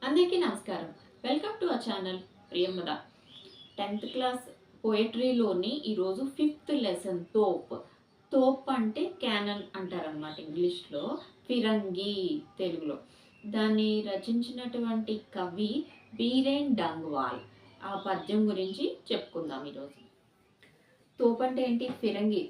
అందరికీ నమస్కారం. Welcome to our channel ప్రియమద. 10th క్లాస్ పోయట్రీలోని ఈరోజు 5th లెసన్ తోప్. తోప్ అంటే క్యానన్ అంటారనమాట ఇంగ్లీష్లో, ఫిరంగి తెలుగులో. దాన్ని రచించినటువంటి కవి బీరేన్ డంగ్వాల్. ఆ పద్యం గురించి చెప్పుకుందాం ఈరోజు. తోప్ అంటే ఏంటి? ఫిరంగి.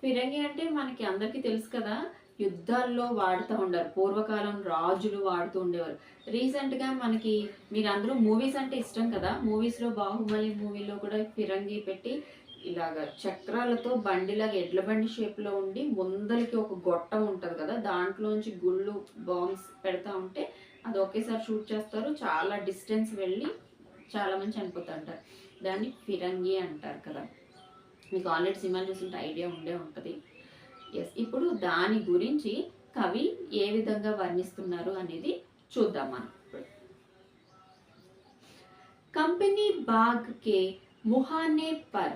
ఫిరంగి అంటే మనకి అందరికీ తెలుసు కదా, యుద్ధాల్లో వాడుతూ ఉండారు. పూర్వకాలం రాజులు వాడుతూ ఉండేవారు. రీసెంట్గా మనకి మీరందరూ మూవీస్ అంటే ఇష్టం కదా, మూవీస్లో బాహుబలి మూవీలో కూడా ఫిరంగి పెట్టి ఇలాగ చక్రాలతో బండిలాగా ఎడ్ల బండి షేప్లో ఉండి ముందరికి ఒక గొట్టం ఉంటుంది కదా, దాంట్లోంచి గుళ్ళు బాంబ్స్ పెడతా ఉంటే అది ఒకేసారి షూట్ చేస్తారు. చాలా డిస్టెన్స్ వెళ్ళి చాలామంది చనిపోతూ ఉంటారు. దాన్ని ఫిరంగి అంటారు కదా. మీకు ఆల్రెడీ సినిమాలు చూస్తుంటే ఐడియా ఉండే ఉంటుంది. ఎస్, ఇప్పుడు దాని గురించి కవి ఏ విధంగా వర్ణిస్తున్నారు అనేది చూద్దాం మనం. कंपनी बाग के मुहाने पर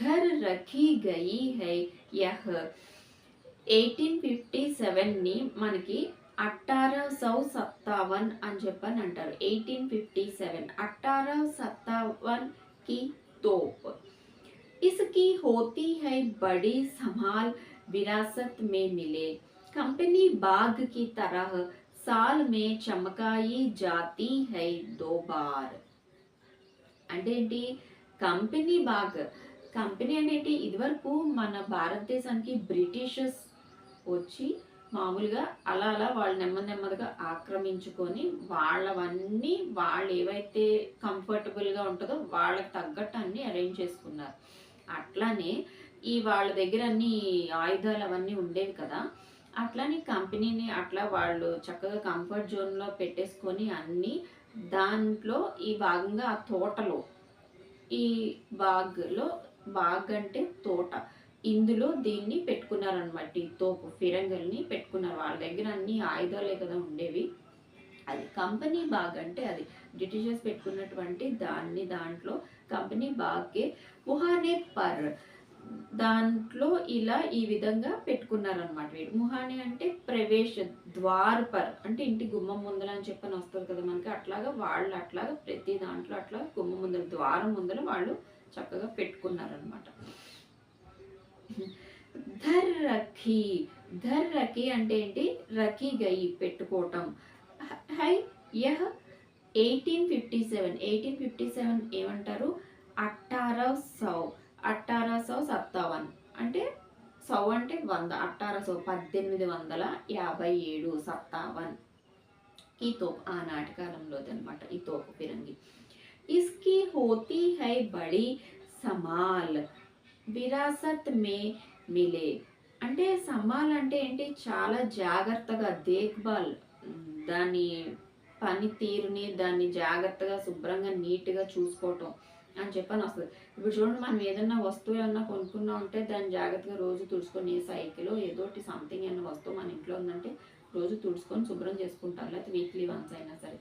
धर रखी गई है यह 1857 ని మనకి 1857 అని చెప్పని అంటారు. 1857 1857 की तोप इसकी होती है बड़ी संभाल विरासत में मिले कंपनी बाग की तरह साल में चमकाई जाती है 2 बार. అంటే ఏంటి? కంపెనీ బాగ్. కంపెనీ అనేది ఇదివరకు మన భారతదేశానికి బ్రిటిషర్స్ వచ్చి మామూలుగా అలా అలా వాళ్ళు నెమ్మదిగా ఆక్రమించుకొని వాళ్ళవన్నీ వాళ్ళు ఏవైతే కంఫర్టబుల్గా ఉంటుందో వాళ్ళకి తగ్గట్టు అన్నీ అరేంజ్ చేసుకున్నారు. అట్లానే ఈ వాళ్ళ దగ్గర అన్ని ఆయుధాలు అవన్నీ ఉండేవి కదా, అట్లానే కంపెనీని అట్లా వాళ్ళు చక్కగా కంఫర్ట్ జోన్లో పెట్టేసుకొని అన్నీ దాంట్లో ఈ భాగంగా ఆ తోటలో ఈ బాగ్లో, బాగ్ అంటే తోట, ఇందులో దీన్ని పెట్టుకున్నారనమాట. ఈ తోపు ఫిరంగుల్ని పెట్టుకున్నారు. వాళ్ళ దగ్గర అన్ని ఆయుధాలే కదా ఉండేవి. అది కంపెనీ బాగ్ అంటే అది బ్రిటిషర్స్ పెట్టుకున్నటువంటి దాన్ని. దాంట్లో కంపెనీ బాగ్కే ముహానే పర్, దాంట్లో ఇలా ఈ విధంగా పెట్టుకున్నారనమాట. వీడు ముహాని అంటే ప్రవేశ ద్వార్ పర్ అంటే ఇంటి గుమ్మం ముందల అని చెప్పని వస్తుంది కదా మనకి, అట్లాగా వాళ్ళు అట్లాగా ప్రతి దాంట్లో అట్లా గుమ్మం ముందల ద్వారం ముందల వాళ్ళు చక్కగా పెట్టుకున్నారనమాట. ధర్ రఖీ, ధర్ రఖీ అంటే ఏంటి? రఖీ గయి పెట్టుకోవటం. హై యహ్ 1857 1857 ఏమంటారు? 1857 అంటే సౌ అంటే 100, 1857 57 ఈ తోపు ఆనాటి కాలంలోది అనమాట. ఈ తోపు ఫిరంగి. ఇస్కి హోతీ హై బడి సమాల్ విరాసత్ మే మిలే. అంటే సమాల్ అంటే ఏంటి? చాలా జాగ్రత్తగా దేఖ్బాల్, దాని పనితీరుని దాన్ని జాగ్రత్తగా శుభ్రంగా నీట్గా చూసుకోవటం అని చెప్పని వస్తుంది. ఇప్పుడు చూడండి, మనం ఏదన్నా వస్తువు ఏమన్నా కొనుక్కున్నా ఉంటే దాన్ని జాగ్రత్తగా రోజు తుడుచుకొని, సైకిల్ ఏదోటి సంథింగ్ ఏమన్నా వస్తువు మన ఇంట్లో ఉందంటే రోజు తుడుచుకొని శుభ్రం చేసుకుంటారు, లేకపోతే వీక్లీ వన్స్ అయినా సరే.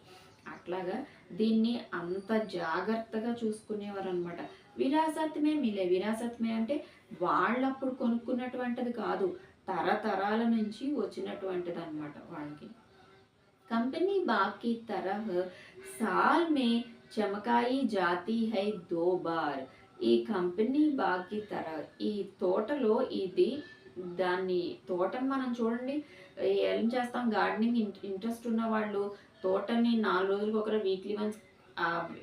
అట్లాగా దీన్ని అంత జాగ్రత్తగా చూసుకునేవారు అనమాట. విరాసత్మే మిలే, విరాసత్మే అంటే వాళ్ళప్పుడు కొనుక్కున్నటువంటిది కాదు, తరతరాల నుంచి వచ్చినటువంటిది అనమాట వాళ్ళకి. कंपनी बाग की तरह साल में चमकाई जाती है 2 बार. ఈ కంపెనీ బాగ్ కి తర, ఈ తోటలో ఇది దాన్ని తోటని మనం చూడండి ఏం చేస్తాం, గార్డెనింగ్ ఇంట్రెస్ట్ ఉన్న వాళ్ళు తోటని 4 రోజులకు ఒకరు వీక్లీ వన్స్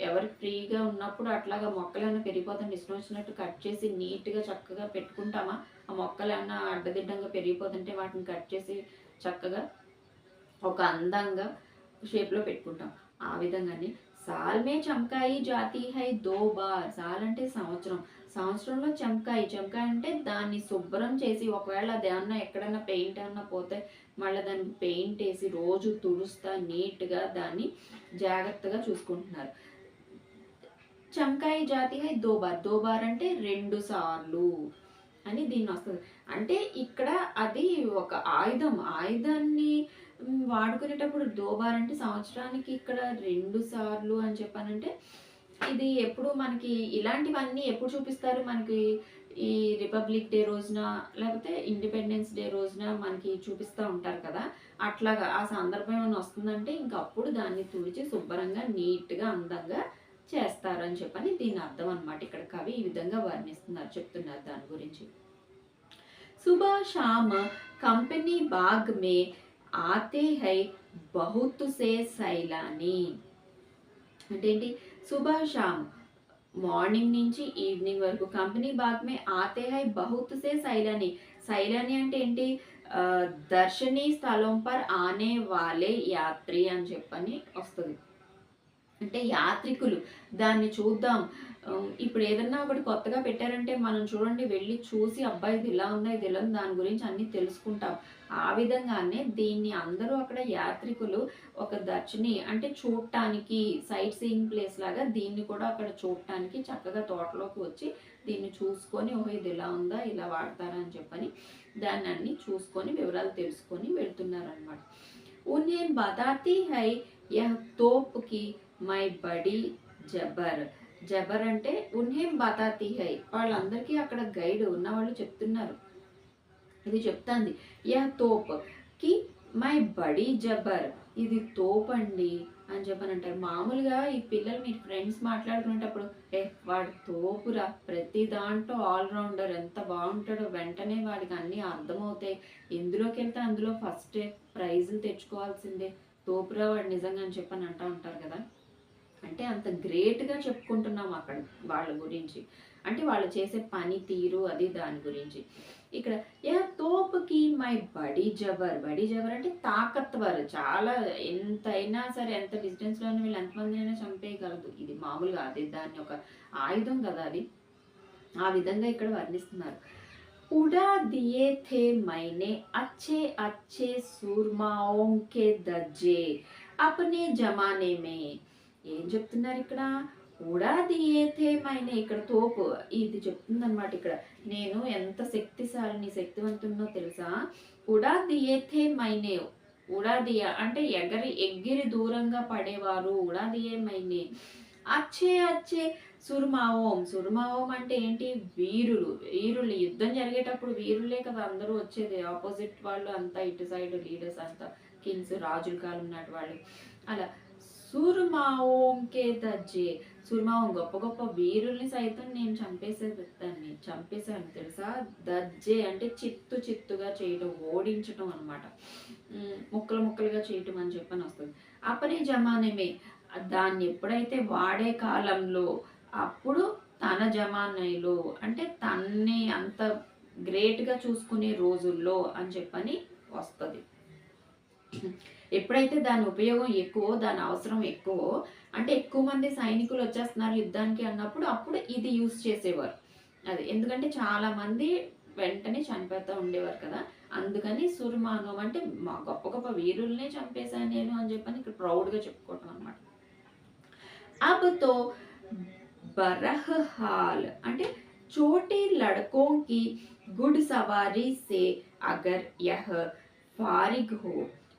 ఎవరు ఫ్రీగా ఉన్నప్పుడు అట్లాగా మొక్కలు ఏమైనా పెరిగిపోతుంటే ఇష్టం వచ్చినట్టు కట్ చేసి నీట్గా చక్కగా పెట్టుకుంటామా? ఆ మొక్కలు ఏమైనా అడ్డదిడ్డంగా పెరిగిపోతుంటే వాటిని కట్ చేసి చక్కగా ఒక అందంగా షేప్లో పెట్టుకుంటాం. ఆ విధంగానే సాల్మే చమకాయి జాతి హై 2 బార్. సాల్ అంటే సంవత్సరం, సంవత్సరంలో చమకాయి, చమకాయి అంటే దాన్ని శుభ్రం చేసి, ఒకవేళ అది ఏమన్నా ఎక్కడన్నా పెయింట్ ఏమన్నా పోతే మళ్ళీ దానికి పెయింట్ వేసి రోజు తుడుస్తా నీట్గా దాన్ని జాగ్రత్తగా చూసుకుంటున్నారు. చమకాయి జాతి హై 2 బార్, 2 బార్ అంటే 2 సార్లు అని దీన్ని వస్తుంది. అంటే ఇక్కడ అది ఒక ఆయుధాన్ని వాడుకునేటప్పుడు 2 బార్ అంటే సంవత్సరానికి ఇక్కడ 2 సార్లు అని చెప్పానంటే ఇది ఎప్పుడు మనకి ఇలాంటివన్నీ ఎప్పుడు చూపిస్తారు? మనకి ఈ రిపబ్లిక్ డే రోజున లేకపోతే ఇండిపెండెన్స్ డే రోజున మనకి చూపిస్తూ ఉంటారు కదా, అట్లాగా ఆ సందర్భం ఏమైనా వస్తుందంటే ఇంక అప్పుడు దాన్ని తుడిచి శుభ్రంగా నీట్గా అందంగా చేస్తారని చెప్పని దీని అర్థం అనమాట. ఇక్కడ కవి ఈ విధంగా వర్ణిస్తున్నారు, చెప్తున్నారు దాని గురించి. సుబహ్ షామ్ కంపెనీ బాగ్ మే ఆతే హై బహుత్ సే సైలానీ. అంటే ఏంటి? సుబహ్ షామ్ మార్నింగ్ నుంచి ఈవినింగ్ వరకు కంపెనీ బాగ్ మే ఆతే హై బహుత్ సే సైలానీ. సైలానీ అంటే ఏంటి? దర్శనీ స్థలం పర్ ఆనే వాలే యాత్రి అని చెప్పని వస్తుంది. అంటే యాత్రికులు దాన్ని చూద్దాం. ఇప్పుడు ఏదన్నా ఒకటి కొత్తగా పెట్టారంటే మనం చూడండి వెళ్ళి చూసి అబ్బాయి ఇది ఇలా ఉందా, ఇది ఇలా ఉంది, దాని గురించి అన్నీ తెలుసుకుంటాం. ఆ విధంగానే దీన్ని అందరూ అక్కడ యాత్రికులు ఒక దర్శని అంటే చూడటానికి సైట్ సీయింగ్ ప్లేస్ లాగా దీన్ని కూడా అక్కడ చూడటానికి చక్కగా తోటలోకి వచ్చి దీన్ని చూసుకొని ఓహో ఇది ఇలా ఉందా, ఇలా వాడతారా అని చెప్పని దాన్ని అన్ని చూసుకొని వివరాలు తెలుసుకొని వెళ్తున్నారనమాట. उन्हें बताती है यह तोप की మై బడి జబర్. జబర్ అంటే ఉన్హేం బతాతి హై, వాళ్ళందరికీ అక్కడ గైడ్ ఉన్న వాళ్ళు చెప్తున్నారు, ఇది చెప్తాంది. యహ్ తోప్ కి మై బడి జబర్, ఇది తోప్ అండి అని చెప్పని అంటారు. మామూలుగా ఈ పిల్లలు మీరు ఫ్రెండ్స్ మాట్లాడుకునేటప్పుడు వాడు తోపురా, ప్రతి దాంట్లో ఆల్రౌండర్, ఎంత బాగుంటాడో, వెంటనే వాడికి అన్నీ అర్థమవుతాయి, ఎందులోకి వెళ్తే అందులో ఫస్ట్ ప్రైజులు తెచ్చుకోవాల్సిందే, తోపురా వాడు నిజంగా అని చెప్పని అంటూ ఉంటారు కదా. అంటే అంత గ్రేట్గా చెప్పుకుంటున్నాం అక్కడ వాళ్ళ గురించి, అంటే వాళ్ళు చేసే పని తీరు అది దాని గురించి. ఇక్కడ యా తోపుకి మై బడి జబర్. బడి జబర్ అంటే తాకత్వర్, చాలా ఎంతైనా సరే ఎంత డిస్టెన్స్లోనే వీళ్ళు ఎంతమంది అయినా చంపేయగలదు, ఇది మామూలుగా అది దాన్ని ఒక ఆయుధం కదా అది. ఆ విధంగా ఇక్కడ వర్ణిస్తున్నారు. उड़ा दिए थे मैंने अच्छे अच्छे सुरमाओं के दर्जे अपने जमाने में. ఏం చెప్తున్నారు ఇక్కడ? ఉడా దియే థే మైనే, ఇక్కడ తోపు ఇది చెప్తుంది అనమాట. ఇక్కడ నేను ఎంత శక్తిశాలిని శక్తివంతున్నో తెలుసా. ఉడా దియే థే మైనే, ఉడా దియా అంటే ఎగిరి దూరంగా పడేవారు, ఉడా దియే మైనే. అచ్చే అచ్చే సుర్మావోం. సుర్మావోం అంటే ఏంటి? వీరులు. వీరులు యుద్ధం జరిగేటప్పుడు వీరులే కదా అందరూ వచ్చేది, ఆపోజిట్ వాళ్ళు అంతా ఇటు సైడ్ లీడర్స్ అంతా కింగ్స్ రాజుల కాలం నాటి వాళ్ళు. అలా సుర్మావోం కే దజ్జే, సుర్మావోం గొప్ప గొప్ప వీరుల్ని సైతం నేను చంపేశాను తెలుసా. దజ్జే అంటే చిత్తు చిత్తుగా చేయడం, ఓడించటం అనమాట, ముక్కలు ముక్కలుగా చేయటం అని చెప్పని వస్తుంది. అపనే జమానేమే, దాన్ని ఎప్పుడైతే వాడే కాలంలో అప్పుడు తన జమానాలో అంటే తన్ని అంత గ్రేట్గా చూసుకునే రోజుల్లో అని చెప్పని వస్తుంది. ఎప్పుడైతే దాని ఉపయోగం ఎక్కువ, దాని అవసరం ఎక్కువ, అంటే ఎక్కువ మంది సైనికులు వచ్చేస్తున్నారు యుద్ధానికి అన్నప్పుడు అప్పుడు ఇది యూజ్ చేసేవారు. అది ఎందుకంటే చాలా మంది వెంటనే చనిపోతూ ఉండేవారు కదా, అందుకని సుర్మానం అంటే మా గొప్ప గొప్ప వీరుల్నే చంపేశాను నేను అని చెప్పని ఇక్కడ ప్రౌడ్గా చెప్పుకోవటం అనమాట. अब तो बरहाल అంటే छोटे लड़कों की घुड़सवारी से अगर यह फारिग हो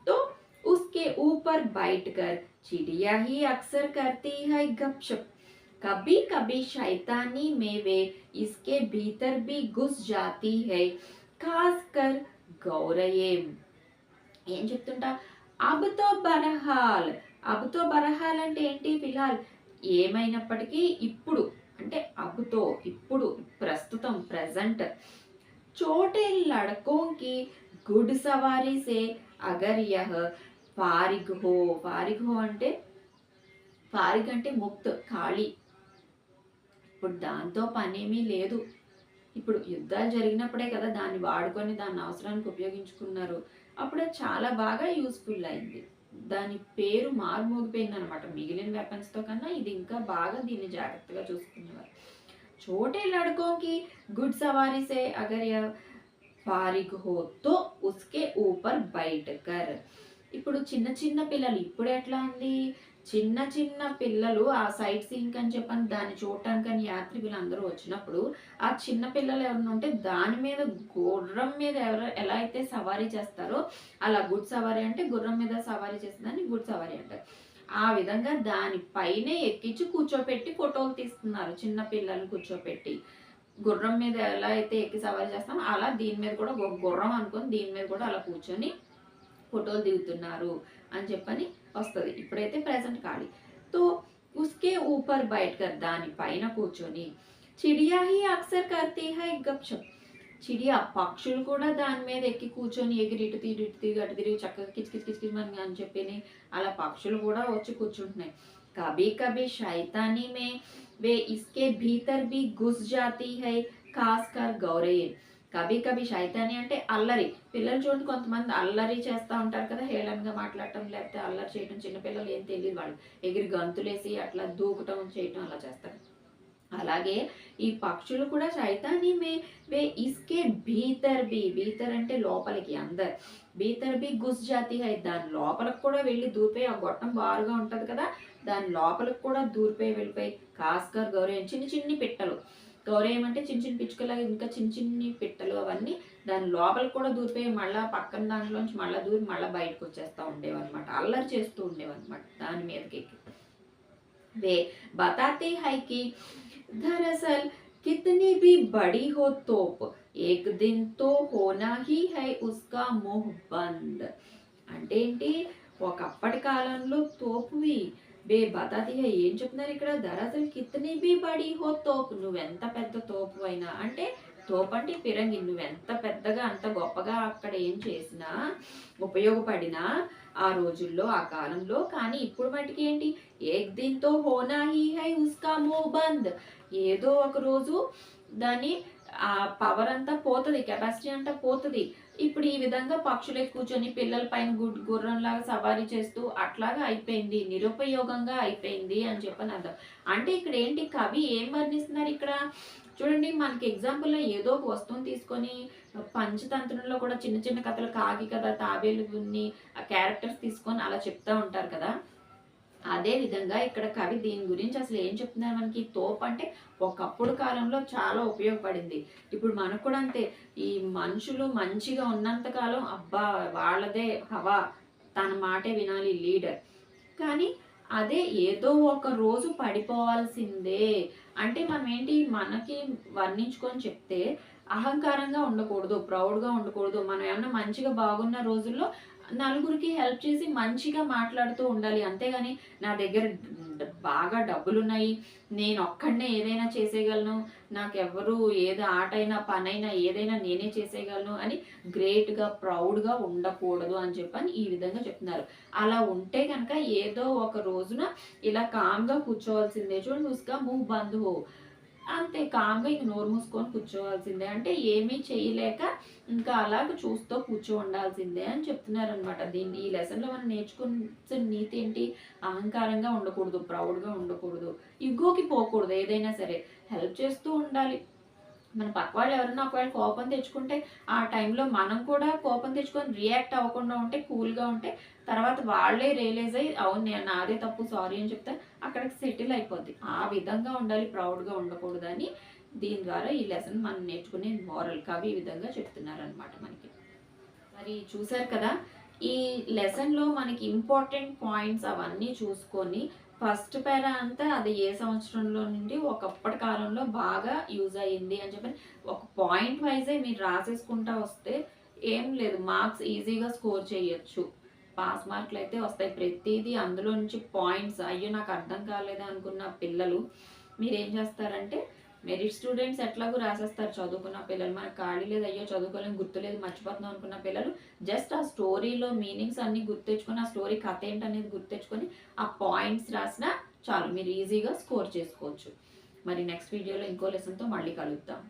तो उसके ऊपर बैठकर चिड़िया ही अक्सर करती है गपशप. कभी कभी शैतानी में वे इसके भीतर भी घुस जाती है, खासकर गौरयें. ఏం చెప్తుంటా? అబుతో బరహాల్. అబుతో బరహాల్ అంటే ఏంటి? ఫిల్హాల్ ఏమైనప్పటికీ ఇప్పుడు అంటే అబుతో ఇప్పుడు ప్రస్తుతం ప్రెజెంట్. చోటే లడకోంకి గుడ్ సవారీ సే అగర్ యహ్ ఫారిగ్ హో. ఫారిగ్ హో అంటే ఫారిగ్ అంటే ముక్త్, ఖాళీ, ఇప్పుడు దాంతో పనేమీ లేదు. ఇప్పుడు యుద్ధాలు జరిగినప్పుడే కదా దాన్ని వాడుకొని దాన్ని అవసరానికి ఉపయోగించుకున్నారు, అప్పుడు చాలా బాగా యూస్ఫుల్ అయింది, దాని పేరు మారుమోగిపోయింది అనమాట. మిగిలిన వెపన్స్తో కన్నా ఇది ఇంకా బాగా దీన్ని జాగ్రత్తగా చూసుకునేవారు. छोटे लड़कों की गुड सवारी से अगर यह फारिग हो तो उसके ऊपर बैठ कर. ఇప్పుడు చిన్న చిన్న పిల్లలు, ఇప్పుడు ఎట్లా ఉంది, చిన్న చిన్న పిల్లలు ఆ సైట్ సీయింగ్ అని చెప్పని దాన్ని చూడటానికని యాత్రికులు అందరూ వచ్చినప్పుడు ఆ చిన్న పిల్లలు ఎవరైనా ఉంటే దాని మీద గుర్రం మీద ఎలా అయితే సవారీ చేస్తారో అలా గుడ్ సవారీ అంటే గుర్రం మీద సవారీ చేసేదాన్ని గుడ్ సవారీ అంటారు. ఆ విధంగా దానిపైనే ఎక్కించి కూర్చోపెట్టి ఫోటోలు తీస్తున్నారు, చిన్న పిల్లల్ని కూర్చోపెట్టి. గుర్రం మీద ఎలా అయితే ఎక్కి సవారీ చేస్తామో అలా దీని మీద కూడా ఒక గుర్రం అనుకొని దీని మీద కూడా అలా కూర్చొని ఫోటోలు దిగుతున్నారు అని చెప్పని వస్తుంది. ఇప్పుడైతే ప్రెజెంట్ ఖాళీ. తో ఉస్కే ఊపర్ బైఠ్ కర్ దాని పైన కూర్చొని చిడియా హీ అక్సర్ కర్తీ హై గప్‌షప్. చిడియా పక్షులు కూడా దాని మీద ఎక్కి కూర్చొని ఎగిరి ఇటు తిరిగి ఇటు తిరిగి అటు తిరిగి చక్కగా కిచ్ కిచ్ కిచ్ కిచ్ అని చెప్పి అలా పక్షులు కూడా వచ్చి కూర్చుంటున్నాయి. కభీ కభీ శైతానీ మే వే ఇస్కే భీతర్ భీ ఘుస్ జాతీ హై ఖాస్‌కర్ గౌరయ్య. కభీ కభీ శైతాని అంటే అల్లరి. పిల్లలు చూడండి కొంతమంది అల్లరి చేస్తూ ఉంటారు కదా, హేళనగా మాట్లాడటం లేకపోతే అల్లరి చేయడం. చిన్నపిల్లలు ఏం తెలియదు, వాళ్ళు ఎగిరి గంతులేసి అట్లా దూకటం చేయటం అలా చేస్తారు. అలాగే ఈ పక్షులు కూడా శైతాని మే వే ఇస్కే భీతర్ బి, భీతర్ అంటే లోపలికి అందర్, భీతర్ బి గుస్ జాతి హై, దాని లోపలికి కూడా వెళ్ళి దూరిపోయి, ఆ గొట్టం బారుగా ఉంటది కదా దాని లోపలికి కూడా దూరిపోయి వెళ్ళిపోయి కాస్కర్ గౌరవం చిన్ని చిన్ని పిట్టలు, గౌరవం అంటే చిన్న చిన్న పిచ్చుకలాగా ఇంకా చిన్న చిన్ని పిట్టలు అవన్నీ దాని లోపలికి కూడా దూరిపోయి మళ్ళీ పక్కన దాంట్లోంచి మళ్ళీ దూరి మళ్ళీ బయటకు వచ్చేస్తూ ఉండేవన్నమాట, అల్లరి చేస్తూ ఉండేవన్నమాట దాని మీదకి ఎక్కి. वे बताते हैं कि दरअसल कितनी भी बड़ी हो तोप एक दिन तो होना ही है उसका मुंह बंद. అంటే ఏంటి, ఒకప్పటి కాలంలో తోపువి బే బతాతి హై ఏం చెప్తున్నారు ఇక్కడ, దరఅసలు కితనీ బి బడి హో తోపు, నువ్వెంత పెద్ద తోపు అయినా అంటే తోపు అంటే ఫిరంగి, నువ్వెంత పెద్దగా అంత గొప్పగా అక్కడ ఏం చేసినా ఉపయోగపడినా ఆ రోజుల్లో ఆ కాలంలో, కానీ ఇప్పుడు మటుకి ఏంటి ఏక్ దిన్తో హోనా హీ హై ఉస్కా మో బంద్, ఏదో ఒక రోజు దాని ఆ పవర్ అంతా పోతుంది, కెపాసిటీ అంతా పోతుంది. ఇప్పుడు ఈ విధంగా పక్షులే కూర్చొని పిల్లల పైన గుర్రంలాగా సవారీ చేస్తూ అట్లాగా అయిపోయింది, నిరుపయోగంగా అయిపోయింది అని చెప్పని అర్థం. అంటే ఇక్కడ ఏంటి, కవి ఏం వర్ణిస్తున్నారు ఇక్కడ చూడండి. మనకి ఎగ్జాంపుల్లో ఏదో ఒక వస్తువుని తీసుకొని పంచతంత్రంలో కూడా చిన్న చిన్న కథలు, కాకి కథ, తాబేలుని ఆ క్యారెక్టర్స్ తీసుకొని అలా చెప్తా ఉంటారు కదా, అదే విధంగా ఇక్కడ కవి దీని గురించి అసలు ఏం చెప్తున్నారు, మనకి తోపు అంటే ఒకప్పుడు కాలంలో చాలా ఉపయోగపడింది. ఇప్పుడు మనకు కూడా అంతే, ఈ మనుషులు మంచిగా ఉన్నంత కాలం అబ్బా వాళ్ళదే హవా, తన మాటే వినాలి లీడర్. కానీ అదే ఏదో ఒక రోజు పడిపోవాల్సిందే. అంటే మనం ఏంటి, మనకి వర్ణించుకొని చెప్తే అహంకారంగా ఉండకూడదు, ప్రౌడ్గా ఉండకూడదు. మనం ఏమన్నా మంచిగా బాగున్న రోజుల్లో నలుగురికి హెల్ప్ చేసి మంచిగా మాట్లాడుతూ ఉండాలి. అంతేగాని నా దగ్గర బాగా డబ్బులున్నాయి, నేను ఒక్కడనే ఏదైనా చేసేయగలను, నాకెవ్వరు ఏదో ఆటైనా పనైనా ఏదైనా నేనే చేసేయగలను అని గ్రేట్గా ప్రౌడ్గా ఉండకూడదు అని చెప్పని ఈ విధంగా చెప్తున్నారు. అలా ఉంటే కనుక ఏదో ఒక రోజున ఇలా కామ్గా కూర్చోవాల్సిందే. చూడండి ఉస్కా ముహ్ బంద్ హో, అంతే కామ్గా ఇంక నోరు మూసుకొని కూర్చోవాల్సిందే. అంటే ఏమీ చేయలేక ఇంకా అలాగ చూస్తూ కూర్చో ఉండాల్సిందే అని చెప్తున్నారనమాట. దీన్ని ఈ లెసన్లో మనం నేర్చుకున్న నీతి ఏంటి, అహంకారంగా ఉండకూడదు, ప్రౌడ్గా ఉండకూడదు, ఇగోకి పోకూడదు. ఏదైనా సరే హెల్ప్ చేస్తూ ఉండాలి. మన పక్క వాళ్ళు ఎవరైనా ఒకవేళ కోపం తెచ్చుకుంటే ఆ టైంలో మనం కూడా కోపం తెచ్చుకొని రియాక్ట్ అవ్వకుండా ఉంటే, కూల్గా ఉంటే తర్వాత వాళ్ళే రియలైజ్ అయ్యి అవును నేను నాదే తప్పు సారీ అని చెప్తే అక్కడికి సెటిల్ అయిపోద్ది. ఆ విధంగా ఉండాలి, ప్రౌడ్గా ఉండకూడదని దీని ద్వారా ఈ లెసన్ మనం నేర్చుకునే మోరల్ కవి ఈ విధంగా చెప్తున్నారనమాట మనకి. మరి చూసారు కదా, ఈ లెసన్లో మనకి ఇంపార్టెంట్ పాయింట్స్ అవన్నీ చూసుకొని ఫస్ట్ పేరా అంతా అది ఏ సంవత్సరంలో నుండి ఒకప్పటి కాలంలో బాగా యూజ్ అయ్యింది అని చెప్పి ఒక పాయింట్ వైజే మీరు రాసేసుకుంటా వస్తే ఏం లేదు, మార్క్స్ ఈజీగా స్కోర్ చేయొచ్చు, పాస్ మార్కులు అయితే వస్తాయి. ప్రతిదీ అందులో నుంచి పాయింట్స్, అయ్యో నాకు అర్థం కాలేదా అనుకున్న పిల్లలు మీరేం చేస్తారంటే, మెరిట్ స్టూడెంట్స్ ఎట్లాగో రాసేస్తారు చదువుకున్న పిల్లలు, మనకు ఖాళీ లేదు అయ్యో చదువుకోలేము గుర్తులేదు మర్చిపోతున్నాం అనుకున్న పిల్లలు జస్ట్ ఆ స్టోరీలో మీనింగ్స్ అన్ని గుర్తెచ్చుకొని ఆ స్టోరీ కథ ఏంటనేది గుర్తెచ్చుకొని ఆ పాయింట్స్ రాసినా చాలు, మీరు ఈజీగా స్కోర్ చేసుకోవచ్చు. మరి నెక్స్ట్ వీడియోలో ఇంకో లెసన్తో మళ్ళీ కలుద్దాం.